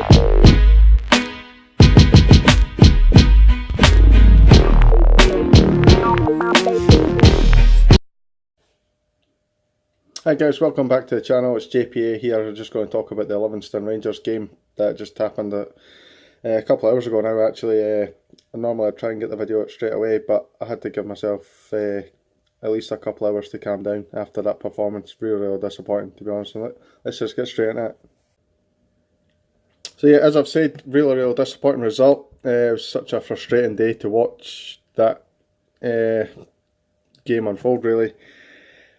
Hi guys, welcome back to the channel. It's JPA here. I'm just going to talk about the Livingston Rangers game that just happened a couple of hours ago now actually. Normally I'd try and get the video out straight away, but I had to give myself at least a couple of hours to calm down after that performance. Really disappointing, to be honest with it. Let's just get straight into it. So yeah, as I've said, really disappointing result. It was such a frustrating day to watch that game unfold really.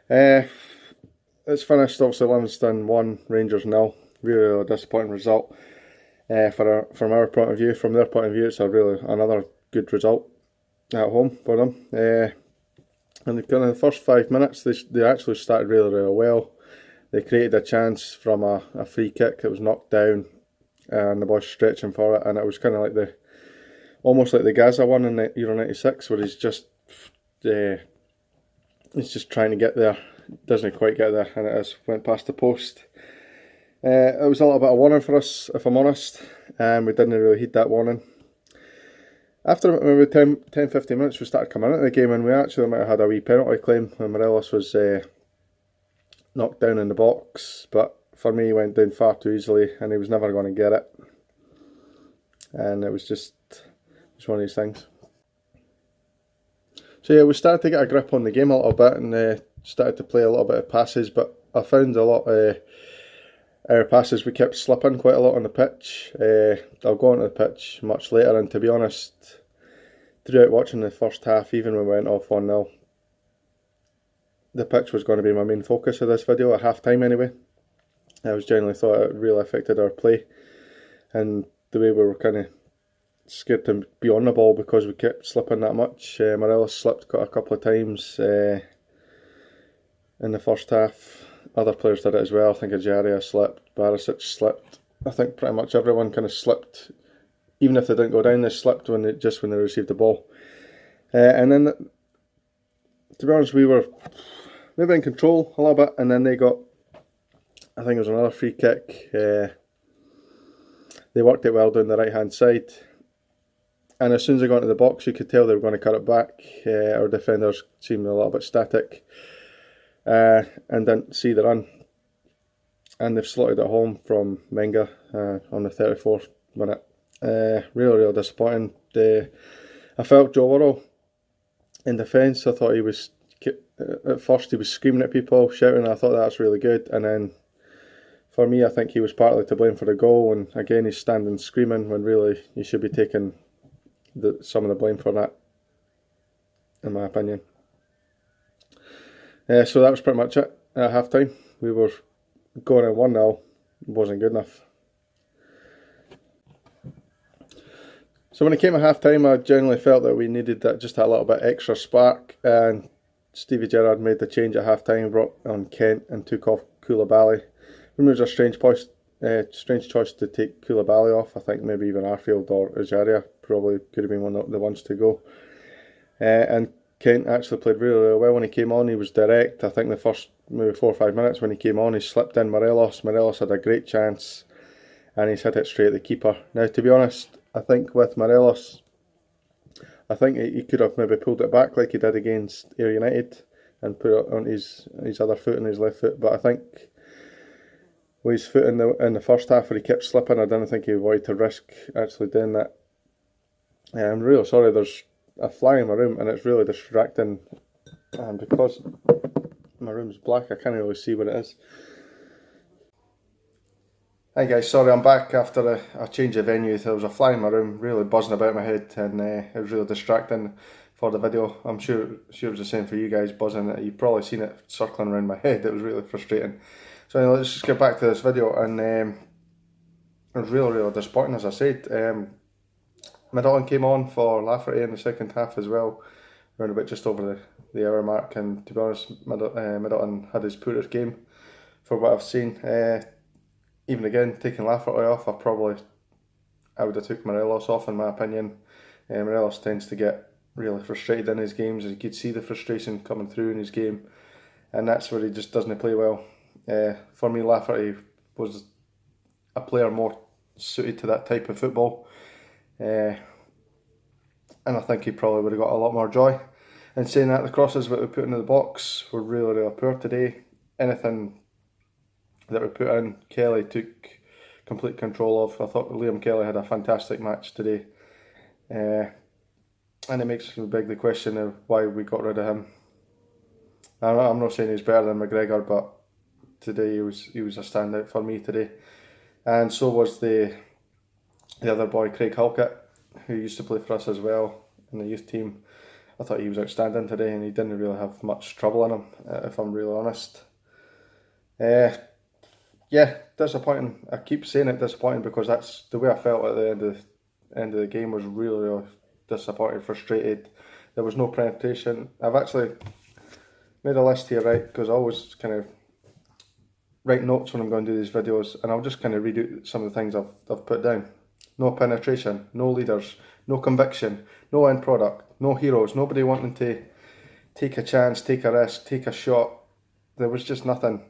It's finished, obviously Livingston 1, Rangers 0. Really disappointing result from our point of view. From their point of view, it's another good result at home for them. And the first 5 minutes, they actually started really well. They created a chance from a free kick. It was knocked down, and the boys stretching for it. And it was kind of like almost like the Gaza one in the Euro '96, where he's just trying to get there. Doesn't quite get there, and it went past the post. It was a little bit of warning for us, if I'm honest, and we didn't really heed that warning. After maybe 10-15 minutes, we started coming into the game, and we actually might have had a wee penalty claim when Morelos was knocked down in the box, but for me he went down far too easily and he was never going to get it, and it was just one of these things. So yeah, we started to get a grip on the game a little bit and started to play a little bit of passes, but I found a lot of our passes, we kept slipping quite a lot on the pitch. I'll go onto the pitch much later, and to be honest, throughout watching the first half, even when we went off 1-0, the pitch was going to be my main focus of this video, at half time anyway. I was generally thought it really affected our play, and the way we were kind of scared to be on the ball because we kept slipping that much. Morelos slipped a couple of times in the first half. Other players did it as well. I think Ajaria slipped, Barisic slipped. I think pretty much everyone kind of slipped. Even if they didn't go down, they slipped when they received the ball. And then, to be honest, we were maybe in control a little bit, and then they got, I think it was another free kick. They worked it well down the right hand side. And as soon as they got into the box, you could tell they were going to cut it back. Our defenders seemed a little bit static and didn't see the run. And they've slotted it home from Menga on the 34th minute. Really disappointing. I felt Joe Worrell in defence. I thought at first he was screaming at people, shouting. I thought that's really good. And then for me, I think he was partly to blame for the goal. And again, he's standing screaming when really he should be taking some of the blame for that, in my opinion. So that was pretty much it. At half time, we were going at 1-0, wasn't good enough. So when it came at half time, I generally felt that we needed just a little bit extra spark, and Stevie Gerrard made the change at half time, brought on Kent and took off Koulibaly. It was a strange choice to take Koulibaly off. I think maybe even Arfield or Ajaria probably could have been one of the ones to go. And Kent actually played really well when he came on. He was direct. I think the first maybe 4 or 5 minutes when he came on, he slipped in Morelos. Morelos had a great chance and he's hit it straight at the keeper. Now, to be honest, I think with Morelos, I think he could have maybe pulled it back like he did against Ayr United and put it on his other foot and his left foot. But I think with his foot in the first half where he kept slipping, I didn't think he wanted to risk actually doing that. I'm really sorry, there's a fly in my room and it's really distracting, and because my room's black I can't really see what it is. Hi guys, sorry I'm back after a change of venue. There was a fly in my room really buzzing about my head, and it was really distracting for the video. I'm sure it was the same for you guys, buzzing. You've probably seen it circling around my head. It was really frustrating. So anyway, let's just get back to this video, and it was really disappointing, as I said. Middleton came on for Lafferty in the second half as well, around about just over the hour mark, and to be honest, Middleton had his poorest game for what I've seen. Even again, taking Lafferty off, I would have took Morelos off, in my opinion. Morelos tends to get really frustrated in his games, and you could see the frustration coming through in his game, and that's where he just doesn't play well. For me, Lafferty was a player more suited to that type of football. And I think he probably would have got a lot more joy. And saying that, the crosses that we put into the box were really, really poor today. Anything that we put in, Kelly took complete control of. I thought Liam Kelly had a fantastic match today. And it makes me beg the question of why we got rid of him. I'm not saying he's better than McGregor, but today he was a standout for me today. And so was the other boy, Craig Halkett, who used to play for us as well in the youth team. I thought he was outstanding today, and he didn't really have much trouble in him, if I'm really honest. Yeah, disappointing. I keep saying it, disappointing, because that's the way I felt at the end of the game. Was really, really disappointed, frustrated. There was no penetration. I've actually made a list here, right, because I always kind of write notes when I'm going to do these videos, and I'll just kind of read out some of the things I've put down. No penetration, no leaders, no conviction, no end product, no heroes, nobody wanting to take a chance, take a risk, take a shot. There was just nothing.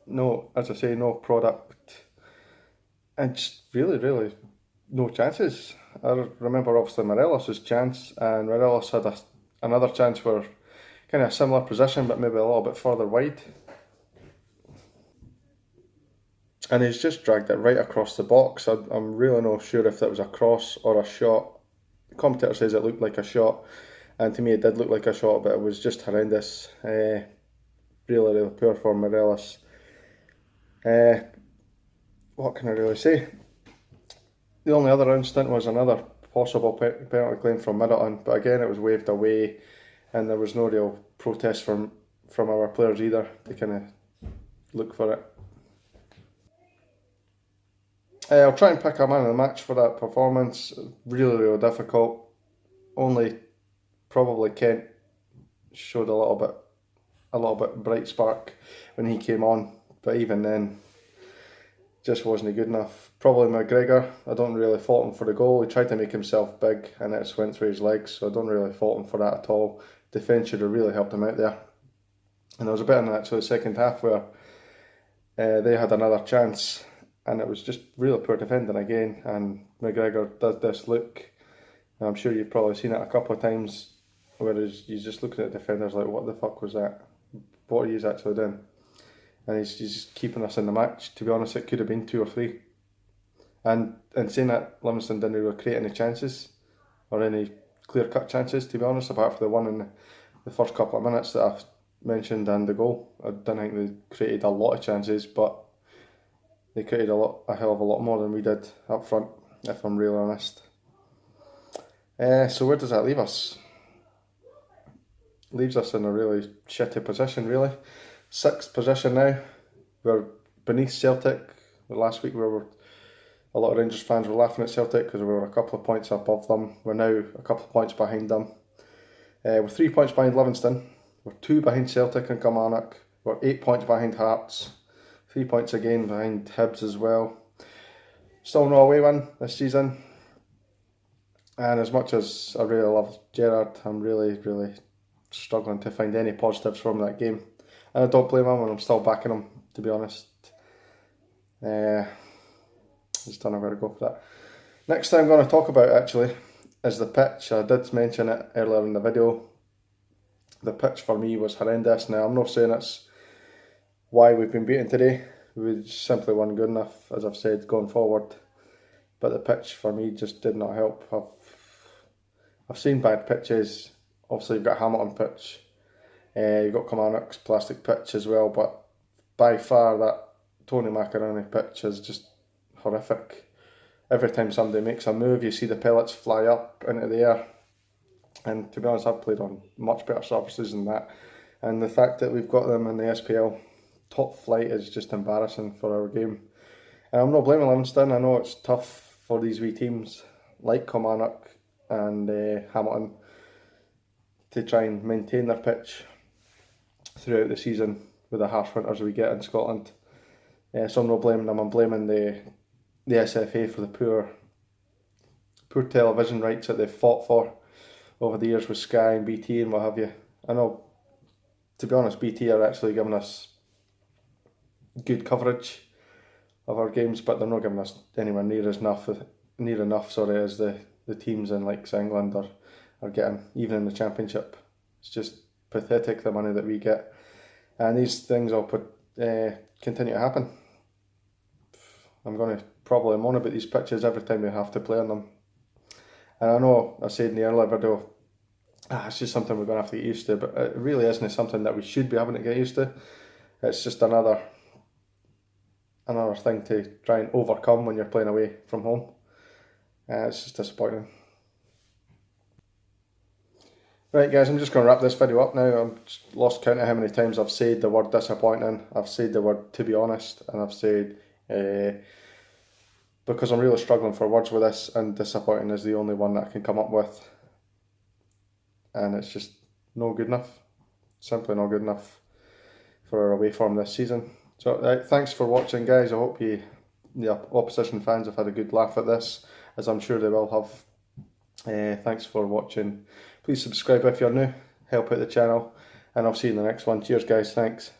No, as I say, no product, and just really, really no chances. I remember obviously Morelos' chance, and Morelos had another chance where kind of a similar position, but maybe a little bit further wide. And he's just dragged it right across the box. I'm really not sure if that was a cross or a shot. The commentator says it looked like a shot, and to me it did look like a shot, but it was just horrendous. Really, really poor for Morelos. What can I really say? The only other incident was another possible penalty claim from Middleton, but again it was waved away, and there was no real protest from our players either to kind of look for it. I'll try and pick a man of the match for that performance. Really, really difficult. Only probably Kent showed a little bit bright spark when he came on, but even then, just wasn't good enough. Probably McGregor. I don't really fault him for the goal. He tried to make himself big, and it just went through his legs. So I don't really fault him for that at all. Defence should have really helped him out there. And there was a bit in actually the second half where they had another chance, and it was just really poor defending again, and McGregor does this look, and I'm sure you've probably seen it a couple of times, where he's just looking at defenders like, what the fuck was that? What are you actually doing? And he's just keeping us in the match. To be honest, it could have been 2 or 3. And saying that, Livingston didn't really create any chances, or any clear-cut chances, to be honest, apart from the one in the first couple of minutes that I've mentioned and the goal. I don't think they created a lot of chances, but they created a hell of a lot more than we did up front, if I'm really honest. So where does that leave us? Leaves us in a really shitty position, really. 6th position now. We're beneath Celtic. Last week a lot of Rangers fans were laughing at Celtic because we were a couple of points above them. We're now a couple of points behind them. We're 3 points behind Livingston. We're 2 behind Celtic and Kilmarnock. We're 8 points behind Hearts. 3 points again behind Hibs as well. Still no away win this season. And as much as I really love Gerrard, I'm really, really struggling to find any positives from that game. And I don't blame him, and I'm still backing him, to be honest. Just don't know where to go for that. Next thing I'm going to talk about, actually, is the pitch. I did mention it earlier in the video. The pitch for me was horrendous. Now, I'm not saying it's why we've been beaten today. We simply weren't good enough, as I've said, going forward. But the pitch for me just did not help. I've seen bad pitches. Obviously, you've got Hamilton pitch. You've got Kilmarnock's plastic pitch as well. But by far, that Tony Macaroni pitch is just horrific. Every time somebody makes a move, you see the pellets fly up into the air. And to be honest, I've played on much better surfaces than that. And the fact that we've got them in the SPL top flight is just embarrassing for our game. And I'm not blaming Livingston. I know it's tough for these wee teams like Kilmarnock and Hamilton to try and maintain their pitch throughout the season with the harsh winters we get in Scotland. So I'm not blaming them. I'm blaming the SFA for the poor television rights that they've fought for over the years with Sky and BT and what have you. I know, to be honest, BT are actually giving us good coverage of our games, but they're not giving us anywhere near enough as the teams in like England are getting, even in the Championship. It's just pathetic, the money that we get, and these things will continue to happen. I'm going to probably moan about these pitches every time we have to play on them. And I know I said in the earlier video, it's just something we're going to have to get used to, but it really isn't something that we should be having to get used to. It's just another thing to try and overcome when you're playing away from home. It's just disappointing. Right guys, I'm just going to wrap this video up now. I've lost count of how many times I've said the word disappointing. I've said the word to be honest, and I've said because I'm really struggling for words with this, and disappointing is the only one that I can come up with. And it's just not good enough. Simply not good enough for our away form this season. So thanks for watching guys. I hope the opposition fans have had a good laugh at this, as I'm sure they will have. Thanks for watching. Please subscribe if you're new, help out the channel, and I'll see you in the next one. Cheers guys, thanks.